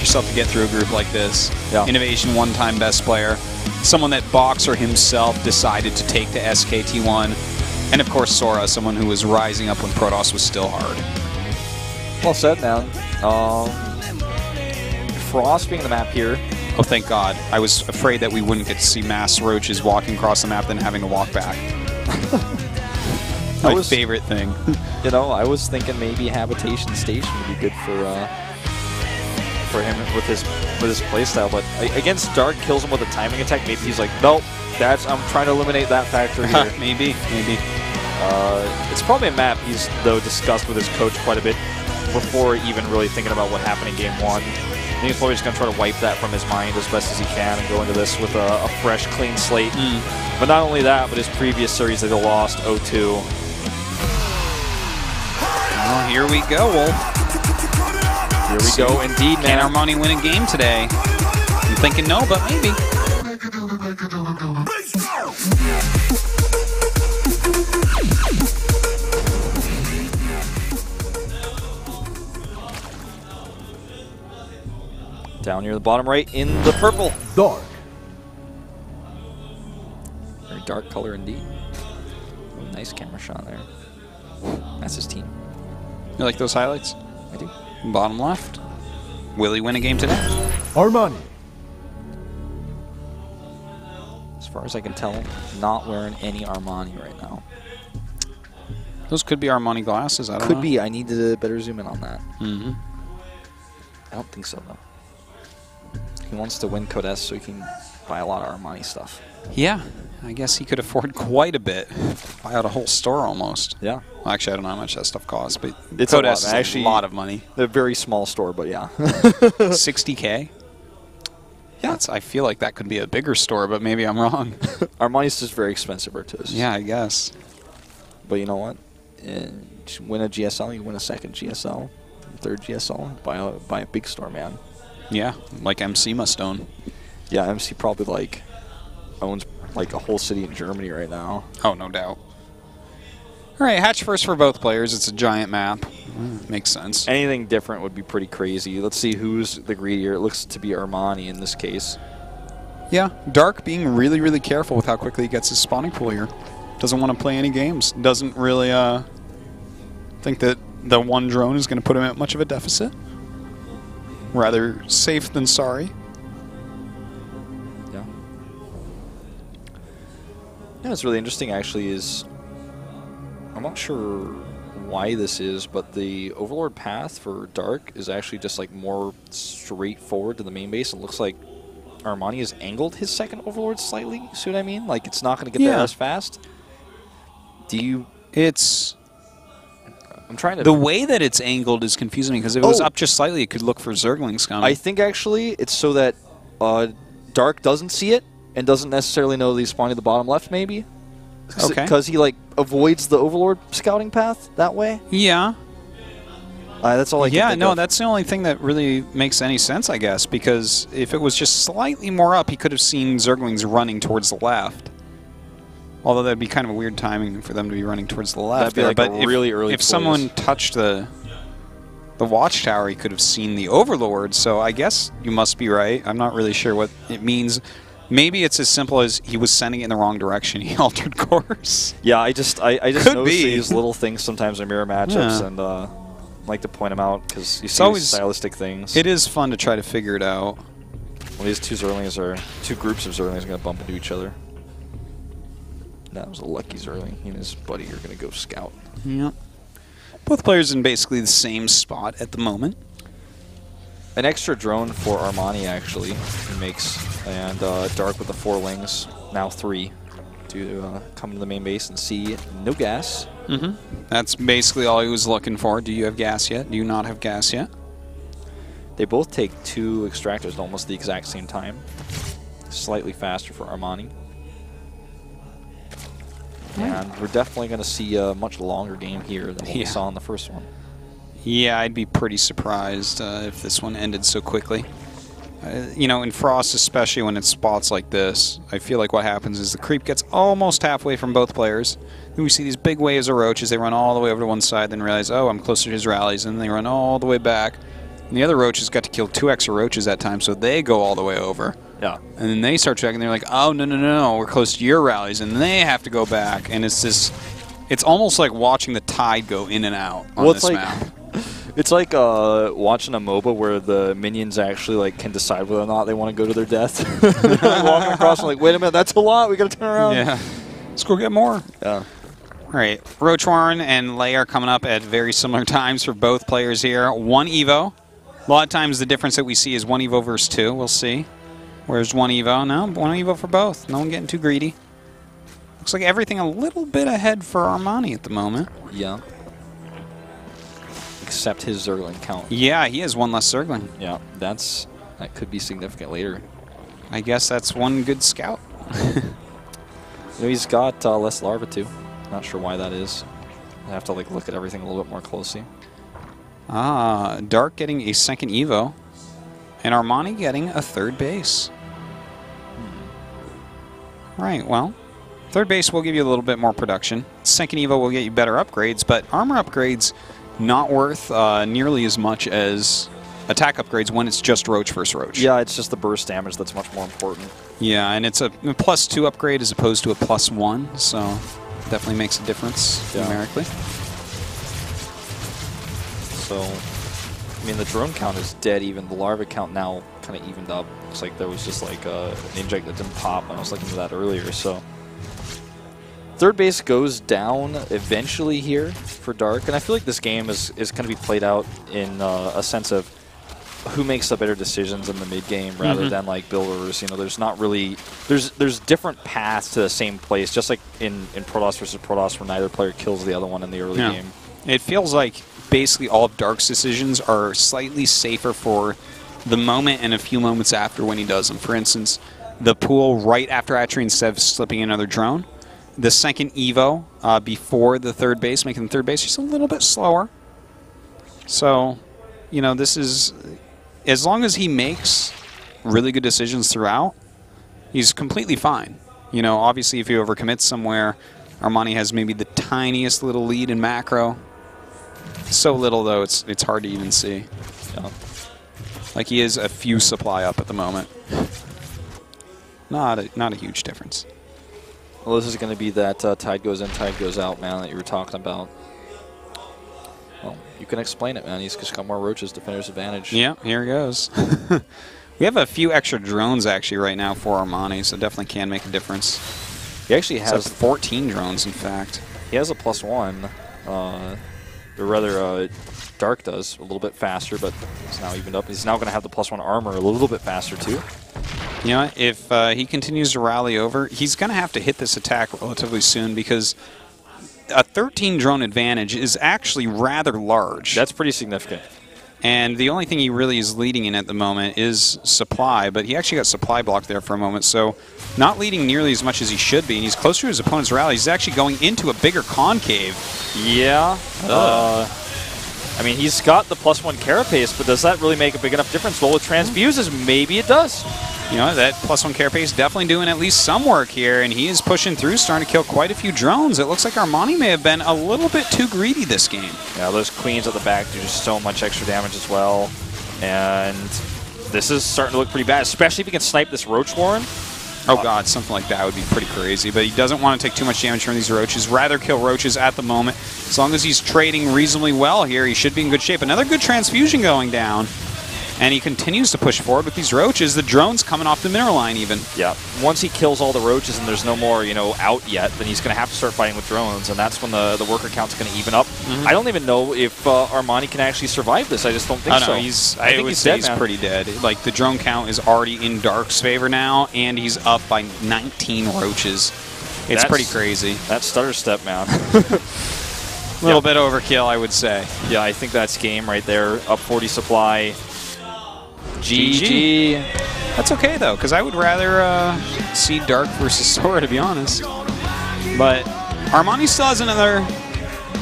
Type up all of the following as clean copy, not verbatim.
yourself to get through a group like this. Yeah. Innovation, one-time best player. Someone that Boxer himself decided to take to SKT1. And, of course, Sora, someone who was rising up when Protoss was still hard. Well said, man. Frost being the map here. Oh, thank God. I was afraid that we wouldn't get to see mass roaches walking across the map then having to walk back. My favorite thing. You know, I was thinking maybe Habitation Station would be good for him with his playstyle, but against Dark kills him with a timing attack. Maybe he's like, nope, I'm trying to eliminate that factor here. Maybe. It's probably a map he's though discussed with his coach quite a bit before even really thinking about what happened in Game 1. I think he's probably just going to try to wipe that from his mind as best as he can and go into this with a fresh, clean slate. But not only that, but his previous series that he lost 0-2. Well, here we go, Wolf. Here we go, indeed, man. Can Armani win a game today? I'm thinking no, but maybe. Down near the bottom right in the purple. Dark. Very dark color indeed. Oh, nice camera shot there. That's his team. You like those highlights? I do. Bottom left. Will he win a game today? Armani. As far as I can tell, not wearing any Armani right now. Those could be Armani glasses. I don't know. Could be. I need to better zoom in on that. Mm-hmm. I don't think so, though. He wants to win Code S so he can buy a lot of Armani stuff. Yeah. I guess he could afford quite a bit. Buy out a whole store almost. Yeah. Well, actually, I don't know how much that stuff costs, but It's Code a lot, S is actually, a lot of money. A very small store, but yeah. 60K? Yeah. I feel like that could be a bigger store, but maybe I'm wrong. Armani's just very expensive artists. Yeah, I guess. But you know what? Win a GSL, you win a second GSL, third GSL, buy a big store, man. Yeah, like MC must own. Yeah, MC probably like owns like a whole city in Germany right now. Oh, no doubt. All right, hatch first for both players. It's a giant map. Makes sense. Anything different would be pretty crazy. Let's see who's the greedier. It looks to be Armani in this case. Yeah, Dark being really, really careful with how quickly he gets his spawning pool here. Doesn't want to play any games. Doesn't really think that the one drone is going to put him at much of a deficit. Rather safe than sorry. Yeah. Yeah, it's really interesting actually is, I'm not sure why this is, but the Overlord path for Dark is actually just like more straightforward to the main base. It looks like Armani has angled his second Overlord slightly. See what I mean? Like it's not going to get there as fast. I'm trying to... The way that it's angled is confusing me because if it was up just slightly, it could look for Zerglings coming. I think actually it's so that Dark doesn't see it and doesn't necessarily know that he's spawning at the bottom left, maybe. Okay. Because he like avoids the Overlord scouting path that way. Yeah. That's all I can think of. That's the only thing that really makes any sense, I guess, because if it was just slightly more up, he could have seen Zerglings running towards the left. Although that'd be kind of a weird timing for them to be running towards the left. That'd be like a really early if someone touched the watchtower, he could have seen the Overlord. So I guess you must be right. I'm not really sure what it means. Maybe it's as simple as he was sending it in the wrong direction. He altered course. Yeah, I just notice these little things sometimes in mirror matchups, and like to point them out because you see these stylistic things. It is fun to try to figure it out. Well, these two groups of Zerlings are going to bump into each other. That was a lucky Zerling. He and his buddy are going to go scout. Yeah. Both players in basically the same spot at the moment. An extra drone for Armani, actually, he makes. And Dark with the 4 wings, now 3, to come to the main base and see no gas. Mm-hmm. That's basically all he was looking for. Do you have gas yet? Do you not have gas yet? They both take 2 extractors at almost the exact same time. Slightly faster for Armani. And we're definitely going to see a much longer game here than what we saw in the first one. Yeah, I'd be pretty surprised if this one ended so quickly. You know, in Frost, especially when it's spots like this, I feel like what happens is the creep gets almost halfway from both players. Then we see these big waves of roaches. They run all the way over to one side, then realize, oh, I'm closer to his rallies, and they run all the way back. And the other roaches got to kill 2 extra roaches that time, so they go all the way over. Yeah. And then they start checking. They're like, oh, no, we're close to your rallies. And they have to go back. And it's this... It's almost like watching the tide go in and out on this map. It's like watching a MOBA where the minions actually like can decide whether or not they want to go to their death. They're like walking across and like, wait a minute, that's a lot. We got to turn around. Yeah. Let's go get more. Yeah. All right. Roachwarren and Lay are coming up at very similar times for both players here. 1 Evo. A lot of times the difference that we see is 1 Evo versus 2. We'll see. Where's 1 Evo? No, 1 Evo for both. No one getting too greedy. Looks like everything a little bit ahead for Armani at the moment. Yeah. Except his Zergling count. Yeah, he has 1 less Zergling. Yeah, that could be significant later. I guess that's 1 good scout. He's got less larva too. Not sure why that is. I have to like look at everything a little bit more closely. Dark getting a 2nd Evo, and Armani getting a 3rd base. Right, well, 3rd base will give you a little bit more production. 2nd Evo will get you better upgrades, but armor upgrades not worth nearly as much as attack upgrades when it's just Roach versus Roach. Yeah, it's just the burst damage that's much more important. Yeah, and it's a +2 upgrade as opposed to a +1, so definitely makes a difference numerically. So, I mean, the drone count is dead even. The larva count now kind of evened up. Looks like there was just like an inject that didn't pop. I was looking at that earlier, so... 3rd base goes down eventually here for Dark, and I feel like this game is going to be played out in a sense of who makes the better decisions in the mid game rather than like builders. You know, there's not really there's different paths to the same place, just like in Protoss versus Protoss, where neither player kills the other one in the early game. It feels like basically all of Dark's decisions are slightly safer for the moment and a few moments after when he does them. For instance, the pool right after Atri instead of slipping another drone. The 2nd Evo before the 3rd base, making the 3rd base just a little bit slower. So, you know, this is... As long as he makes really good decisions throughout, he's completely fine. You know, obviously if he overcommits somewhere, Armani has maybe the tiniest little lead in macro. So little, though, it's hard to even see. Yeah. Like, he is a few supply up at the moment. Not a huge difference. Well, this is going to be that tide goes in, tide goes out, man, that you were talking about. Well, you can explain it, man. He's just got more roaches, defender's advantage. Yeah, here he goes. We have a few extra drones, actually, right now for Armani, so definitely can make a difference. He actually has... 14 drones, in fact. He has a +1. Or rather, Dark does a little bit faster, but it's now evened up. He's now going to have the +1 armor a little bit faster, too. You know, if he continues to rally over, he's going to have to hit this attack relatively soon because a 13 drone advantage is actually rather large. That's pretty significant. And the only thing he really is leading in at the moment is supply, but he actually got supply blocked there for a moment, so not leading nearly as much as he should be, and he's closer to his opponent's rally. He's actually going into a bigger concave. Yeah. I mean, he's got the +1 carapace, but does that really make a big enough difference? Well, with transfuses, maybe it does. You know, that +1 carapace definitely doing at least some work here, and he is pushing through, starting to kill quite a few drones. It looks like Armani may have been a little bit too greedy this game. Yeah, those queens at the back do just so much extra damage as well. And this is starting to look pretty bad, especially if he can snipe this Roachwarren. Oh god, something like that would be pretty crazy, but he doesn't want to take too much damage from these roaches. Rather kill roaches at the moment. As long as he's trading reasonably well here, he should be in good shape. Another good transfusion going down. And he continues to push forward with these roaches. The drone's coming off the mineral line even. Yeah. Once he kills all the roaches and there's no more, you know, out yet, then he's going to have to start fighting with drones, and that's when the worker count's going to even up. I don't even know if Armani can actually survive this. I just don't think so. I think he's dead, man. Pretty dead. Like, the drone count is already in Dark's favor now, and he's up by 19 roaches. It's pretty crazy. That stutter step, man. A little bit overkill, I would say. Yeah, I think that's game right there. Up 40 supply. GG. That's okay, though, because I would rather see Dark versus Sora, to be honest. But Armani still has another,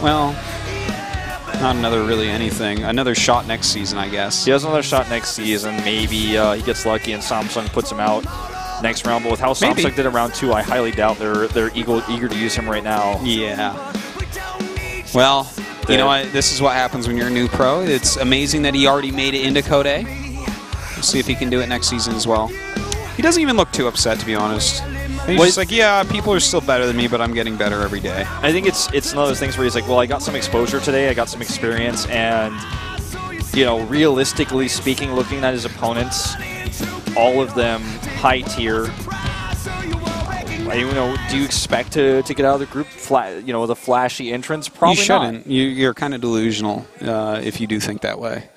well, not another really anything. Another shot next season, I guess. He has another shot next season. Maybe he gets lucky and Samsung puts him out next round. But with how Samsung did in round 2, I highly doubt they're eager to use him right now. Yeah. Well, You know what? This is what happens when you're a new pro. It's amazing that he already made it into Code A. We'll see if he can do it next season as well. He doesn't even look too upset, to be honest. He's just like, yeah, people are still better than me, but I'm getting better every day. I think it's one of those things where he's like, well, I got some exposure today, I got some experience, and you know, realistically speaking, looking at his opponents, all of them high tier. You know, do you expect to get out of the group, you know, with a flashy entrance? Probably you shouldn't. not. You're kind of delusional if you do think that way.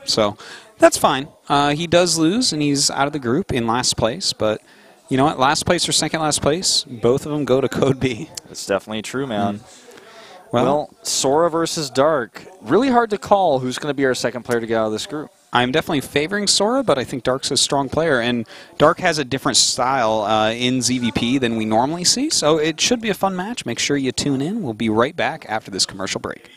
So that's fine. He does lose, and he's out of the group in last place. But you know what? Last place or second last place, both of them go to Code B. That's definitely true, man. Well, Sora versus Dark. Really hard to call who's going to be our second player to get out of this group. I'm definitely favoring Sora, but I think Dark's a strong player, and Dark has a different style in ZVP than we normally see, so it should be a fun match. Make sure you tune in. We'll be right back after this commercial break.